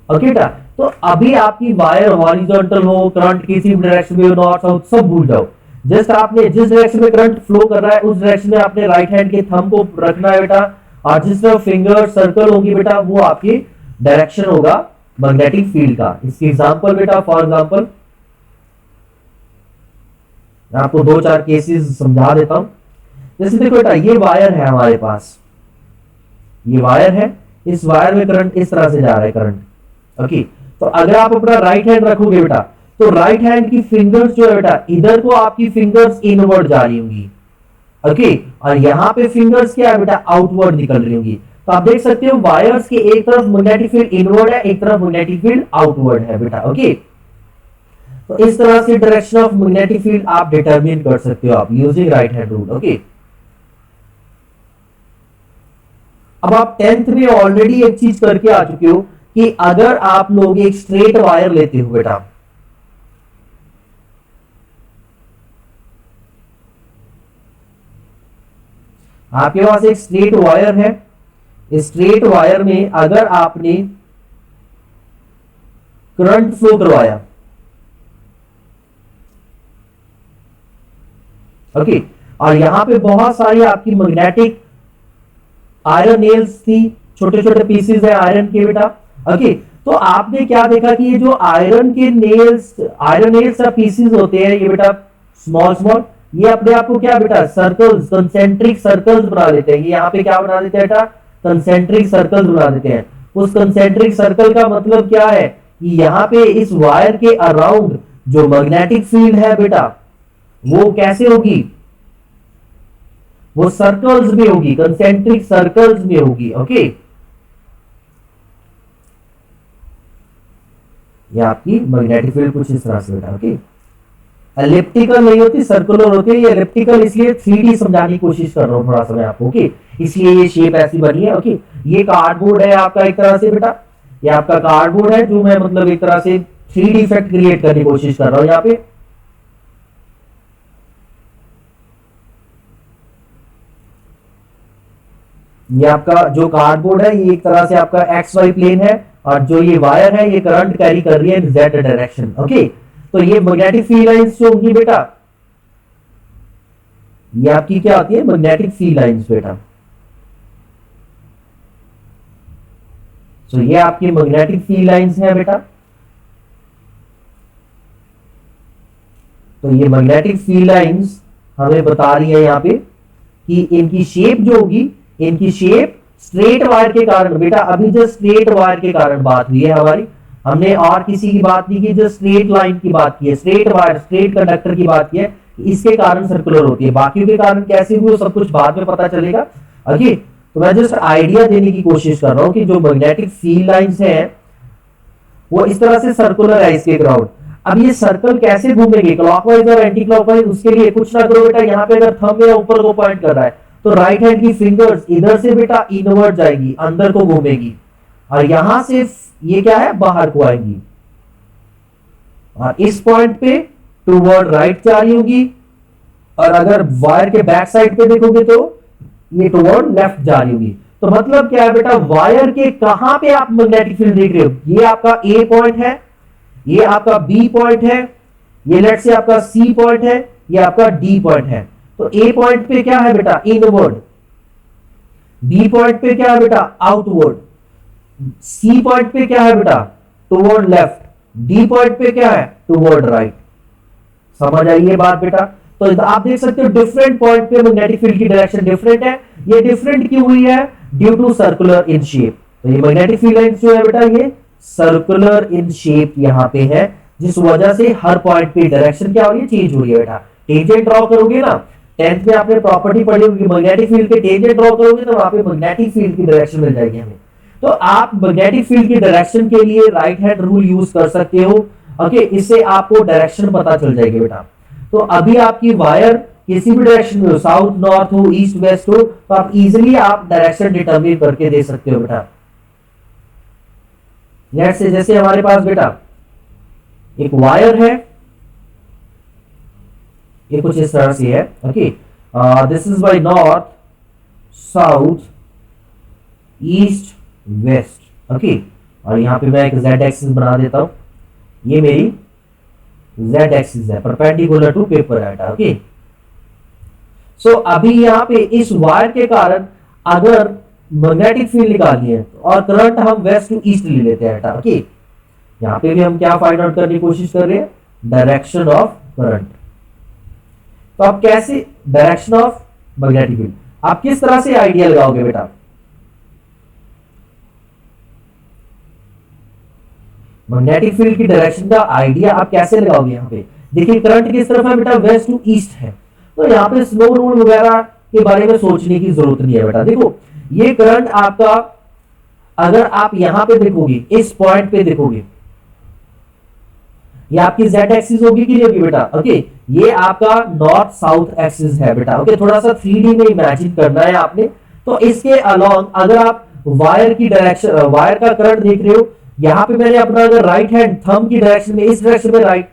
S1: Okay बेटा, तो अभी आपकी wire horizontal हो, current किसी भी direction में हो, north south सब भूल जाओ। जस्ट आपने जिस डायरेक्शन में करंट फ्लो कर रहा है उस डायरेक्शन में आपने राइट हैंड के थंब को रखना है बेटा, और जिस तरह फिंगर सर्कल होगी बेटा वो आपकी डायरेक्शन होगा मैग्नेटिक फील्ड का। इसकी एग्जांपल बेटा, फॉर एग्जांपल मैं आपको दो चार केसेस समझा देता हूं। जैसे देखो बेटा, ये वायर है हमारे पास, ये वायर है, इस वायर में करंट इस तरह से जा रहा है करंट। ओके, तो अगर आप अपना राइट हैंड रखोगे बेटा, तो राइट हैंड की फिंगर्स जो है बेटा, इधर को आपकी फिंगर्स इनवर्ड जा रही होंगी। ओके, और यहां पे फिंगर्स क्या है बेटा, आउटवर्ड निकल रही होंगी। तो आप देख सकते हो वायर्स के एक तरफ मैग्नेटिक फील्ड इनवर्ड है, एक तरफ मैग्नेटिक फील्ड आउटवर्ड है बेटा। ओके, तो इस तरह से डायरेक्शन ऑफ मैग्नेटिक फील्ड आप डिटरमिन कर सकते हो आप using right hand rule. Okay, अब आप 10th में ऑलरेडी एक चीज करके आ चुके हो कि अगर आप लोग एक स्ट्रेट वायर लेते हो बेटा, आपके पास एक स्ट्रेट वायर है, इस स्ट्रेट वायर में अगर आपने करंट फ्लो करवाया, ओके, और यहां पे बहुत सारी आपकी मैग्नेटिक आयरन नेल्स थी, छोटे छोटे पीसेस है आयरन के बेटा। ओके, तो आपने क्या देखा कि ये जो आयरन के नेल्स, आयरन नेल्स का पीसेस होते हैं ये बेटा स्मॉल स्मॉल, ये अपने आप को क्या बेटा सर्कल्स, कंसेंट्रिक सर्कल्स बना लेते हैं। ये यहाँ पे क्या बना देते हैं बेटा, कंसेंट्रिक सर्कल्स बना देते हैं। उस कंसेंट्रिक सर्कल का मतलब क्या है कि यहाँ पे इस वायर के अराउंड जो मैग्नेटिक फील्ड है बेटा वो कैसे होगी, वो सर्कल्स में होगी, कंसेंट्रिक सर्कल्स में होगी। ओके, ये आपकी मैग्नेटिक फील्ड कुछ इस तरह से बेटा। ओके, एलिप्टिकल नहीं होती, सर्कुलर होती है। ये एलिप्टिकल इसलिए 3D समझाने की कोशिश कर रहा हूं थोड़ा सा मैं आपको। ओके, इसलिए ये शेप ऐसी बनी है। ओके, ये कार्डबोर्ड है आपका एक तरह से बेटा, ये आपका कार्डबोर्ड है जो मैं मतलब एक तरह से 3D इफेक्ट क्रिएट करने की कोशिश कर रहा हूं यहाँ पे। ये आपका जो कार्डबोर्ड है ये एक तरह से आपका एक्स वाई प्लेन है, और जो ये वायर है ये करंट कैरी कर रही है इन जेड डायरेक्शन। ओके, तो ये मैग्नेटिक फील्ड लाइंस जो होंगी बेटा, ये आपकी क्या होती है, मैग्नेटिक फील्ड लाइंस बेटा। तो ये आपकी मैग्नेटिक फील्ड लाइंस है बेटा। तो ये मैग्नेटिक फील्ड लाइंस हमें बता रही है यहाँ पे कि इनकी शेप जो होगी, इनकी शेप स्ट्रेट वायर के कारण बेटा, अभी जो स्ट्रेट वायर के कारण बात हुई है हमारी, हमने और किसी की बात नहीं की, जो स्ट्रेट लाइन की बात की है, स्ट्रेट वायर, स्ट्रेट कंडक्टर की बात की है, इसके कारण सर्कुलर होती है। बाकी के कारण कैसे हुए सब कुछ बाद में पता चलेगा। ओके, तो मैं जस्ट आइडिया देने की कोशिश कर रहा हूं कि जो मैग्नेटिक फील्ड लाइंस हैं वो इस तरह से सर्कुलर है इसके ग्राउंड। अब ये सर्कल कैसे घूमेंगे, क्लॉकवाइज और एंटी क्लॉकवाइज, उसके लिए कुछ ना करो बेटा, यहाँ पे अगर थंब या ऊपर को पॉइंट कर रहा है तो राइट हैंड की फिंगर्स इधर से बेटा इनवर्ड जाएगी, अंदर को घूमेगी, और यहां से ये क्या है, बाहर को आएंगी, और इस पॉइंट पे टूवर्ड राइट जा रही होगी, और अगर वायर के बैक साइड पे देखोगे तो ये टूवर्ड लेफ्ट जा रही होगी। तो मतलब क्या है बेटा, वायर के कहां पे आप मैग्नेटिक फील्ड देख रहे हो, ये आपका ए पॉइंट है, ये आपका बी पॉइंट है, ये लेट से आपका सी पॉइंट है, ये आपका डी पॉइंट है। तो ए पॉइंट पे क्या है बेटा, इनवर्ड, बी पॉइंट पे क्या है बेटा, आउटवर्ड, सी पॉइंट पे क्या है बेटा, टुवर्ड लेफ्ट, डी पॉइंट पे क्या है, टुवर्ड राइट। समझ आई ये बात बेटा। तो आप देख सकते हो डिफरेंट पॉइंट पे मैग्नेटिक फील्ड की डायरेक्शन डिफरेंट है। ये डिफरेंट क्यों हुई है, due to circular in shape. तो ये मैग्नेटिक फील्ड लाइंस जो है बेटा ये सर्कुलर इन शेप यहां पे है, जिस वजह से हर पॉइंट पे डायरेक्शन क्या हो रही है, चेंज हो रही है बेटा। टेंजेंट ड्रॉ करोगे ना, 10th में आपने प्रॉपर्टी पढ़ी होगी, मैग्नेटिक फील्ड के टेंजेंट ड्रॉ करोगे तो वहां पे मैग्नेटिक फील्ड की डायरेक्शन मिल जाएगी हमें। तो आप मैग्नेटिक फील्ड की डायरेक्शन के लिए राइट हैंड रूल यूज कर सकते हो। ओके, इससे आपको डायरेक्शन पता चल जाएगी बेटा। तो अभी आपकी वायर किसी भी डायरेक्शन में हो, साउथ नॉर्थ हो, ईस्ट वेस्ट हो, तो आप इजिली आप डायरेक्शन डिटरमिन करके दे सकते हो बेटा। लेट्स से जैसे हमारे पास बेटा एक वायर है, ये कुछ इस तरह से है। Okay, this is by north south east west. Okay, और यहाँ पे मैं एक z एक्सिस बना देता हूं, ये मेरी z एक्सिस है perpendicular to paper data. Okay, so अभी यहाँ पे इस वायर के कारण अगर मैग्नेटिक फील्ड निकालनी है और करंट हम वेस्ट टू ईस्ट ले लेते हैं। ओके, यहाँ पे भी हम क्या फाइंड आउट करने की कोशिश कर रहे हैं, डायरेक्शन ऑफ करंट। तो आप कैसे डायरेक्शन ऑफ मैग्नेटिक फील्ड आप किस तरह से आइडिया लगाओगे बेटा, मैग्नेटिक फील्ड की डायरेक्शन का आइडिया आप कैसे लगाओगे। यहाँ पे देखिए करंट किस तरफ है बेटा, वेस्ट टू ईस्ट है, तो यहाँ पे स्लो रूल वगैरह के बारे में सोचने की जरूरत नहीं है बेटा। देखो ये करंट आपका, अगर आप यहां पे देखोगे, इस पॉइंट पे देखोगे, ये आपकी z एक्सिस होगी कि नहीं होगी बेटा। ओके, ये आपका नॉर्थ साउथ एक्सिस है बेटा। ओके, थोड़ा सा 3D में इमेजिन करना है आपने। तो इसके अलोंग अगर आप वायर की डायरेक्शन, वायर का करंट देख रहे हो, यहां पे मैंने अपना अगर राइट हैंड थंब की डायरेक्शन में, इस डायरेक्शन में राइट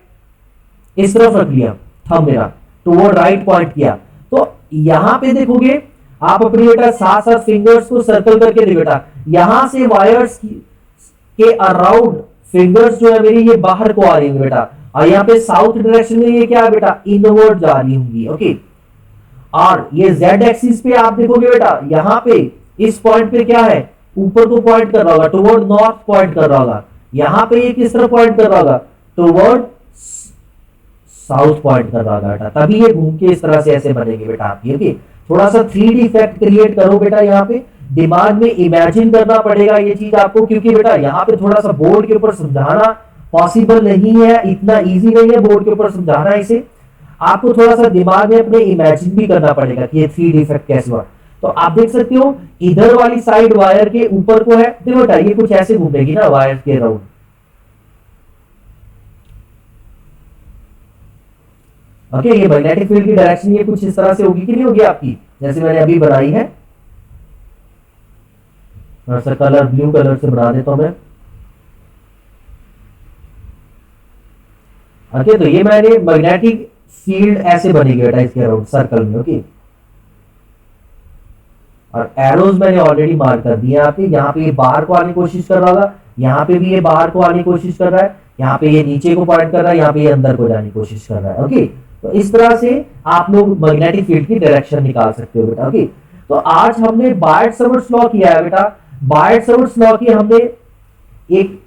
S1: इस तरफ रख लिया, थंब मेरा टुवर्ड राइट पॉइंट किया, तो यहां पे देखोगे आप अपनी बेटा साथ साथ फिंगर्स को सर्कल करके दे बेटा, यहां से वायर्स के अराउंड फिंगर्स जो है मेरी ये बाहर को आ रही है बेटा, और यहाँ पे साउथ डायरेक्शन में ये क्या है बेटा, इनवर्ड जा रही होंगी। ओके, और ये z एक्सिस पे आप देखोगे बेटा, यहाँ पे इस पॉइंट पे क्या है, ऊपर को पॉइंट कर रहा होगा, टुवर्ड नॉर्थ पॉइंट कर रहा होगा। यहाँ पे ये किस तरफ पॉइंट कर रहा होगा, टुवर्ड साउथ पॉइंट कर रहा होगा बेटा। तभी ये घूम के इस तरह से ऐसे बनेंगे बेटा आपकी। ओके, थोड़ा सा 3D इफेक्ट क्रिएट करो बेटा, यहाँ पे दिमाग में इमेजिन करना पड़ेगा ये चीज आपको, क्योंकि बेटा यहाँ पे थोड़ा सा बोर्ड के ऊपर समझाना पॉसिबल नहीं है, इतना इजी नहीं है बोर्ड के ऊपर समझाना। इसे आपको थोड़ा सा दिमाग में अपने इमेजिन भी करना पड़ेगा कि ये 3D इफेक्ट कैसे हुआ। तो आप देख सकते हो इधर वाली साइड वायर के ऊपर को है, देखो बेटा ये कुछ ऐसे घूमेगी ना वायर के अराउंड। ओके, ये मैग्नेटिक फील्ड की डायरेक्शन ये कुछ इस तरह से होगी कि नहीं होगी आपकी, जैसे मैंने अभी बनाई है। थोड़ा सा कलर ब्लू कलर से बना देता हूं मैं। ओके, तो ये मैंने मैग्नेटिक फील्ड ऐसे बनेगी बेटा इसके अराउंड सर्कल में। ओके, और एरोज मैंने ऑलरेडी मार्क कर दिए यहाँ पे। यहाँ पे ये बाहर को आने की कोशिश कर रहा होगा, यहाँ पे भी ये बाहर को आने की कोशिश कर रहा है, यहाँ पे ये नीचे को पॉइंट कर रहा है, यहाँ पे ये अंदर को जाने की कोशिश कर रहा है। ओके, तो इस तरह से आप लोग मैग्नेटिक फील्ड की डायरेक्शन निकाल सकते हो बेटा। ओके, तो आज हमने बायट-सवर्ट्स लॉ किया है बेटा। बायट-सवर्ट्स लॉ की हमने एक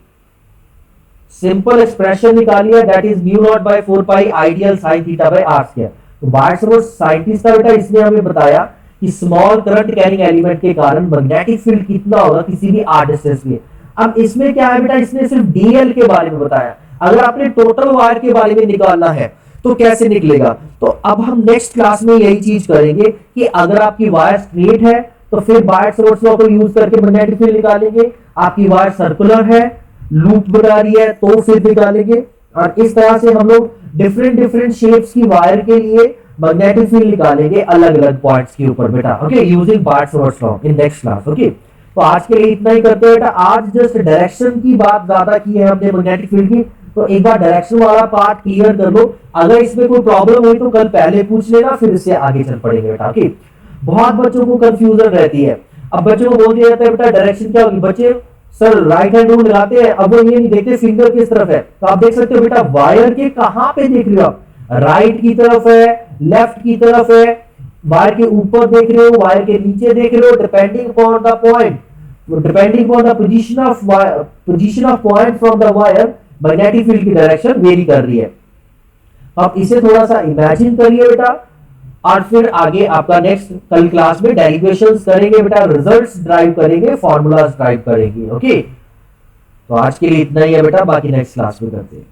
S1: सिंपल एक्सप्रेशन निकाली है, that is mu naught by 4 pi IdL sine theta by R square. तो बायट-सवर्ट्स साइंटिस्ट था बेटा, इसने हमें बताया कि स्मॉल करंट कैरिंग एलिमेंट के कारण मैग्नेटिक फील्ड कितना होगा किसी भी आर डिस्टेंस में। अब इसमें क्या है बेटा, इसने सिर्फ डीएल के बारे में बताया। अगर आपने टोटल वायर के बारे में निकालना है तो कैसे निकलेगा, तो अब हम नेक्स्ट क्लास में यही चीज करेंगे कि अगर आपकी वायर स्ट्रेट है तो फिर बायट-सवर्ट्स लॉ को यूज करके मैग्नेटिक फील्ड निकालेंगे, आपकी वायर सर्कुलर है, लूप बना रही है तो फिर निकालेंगे। और इस तरह से हम लोग डिफरेंट शेप्स की वायर के लिए मैग्नेटिक फील्ड निकालेंगे अलग अलग पॉइंट्स के ऊपर बेटा। Okay, using Biot Savart's law in next class. Okay, तो आज के लिए इतना ही करते हैं बेटा। आज जस्ट डायरेक्शन की बात ज्यादा की है हमने मैग्नेटिक फील्ड की, तो एक बार डायरेक्शन वाला पार्ट क्लियर कर लो। अगर इसमें कोई प्रॉब्लम हुई तो कल पहले पूछ लेना, फिर इससे आगे चल पड़ेंगे बेटा। ओके, बहुत बच्चों को कंफ्यूजन रहती है। अब बच्चों को बोल दिया जाता है बेटा डायरेक्शन क्या होगी, बच्चे सर राइट हैंड रूल लगाते हैं, अब वो ये नहीं देखते फिंगर किस तरफ है। तो आप देख सकते हो बेटा वायर के कहां पे देख रहे हो आप, राइट की तरफ है, लेफ्ट की तरफ है, वायर के ऊपर देख रहे हो, वायर के नीचे देख रहे हो, depending upon the point, depending upon the position of point from the wire, magnetic field की डायरेक्शन वेरी कर रही है। आप इसे थोड़ा सा इमेजिन करिए बेटा, और फिर आगे आपका नेक्स्ट कल क्लास में डेरिवेशंस करेंगे बेटा, रिजल्ट्स ड्राइव करेंगे, फॉर्मूलाज ड्राइव करेंगे। ओके, तो आज के लिए इतना ही है बेटा, बाकी नेक्स्ट क्लास में करते हैं।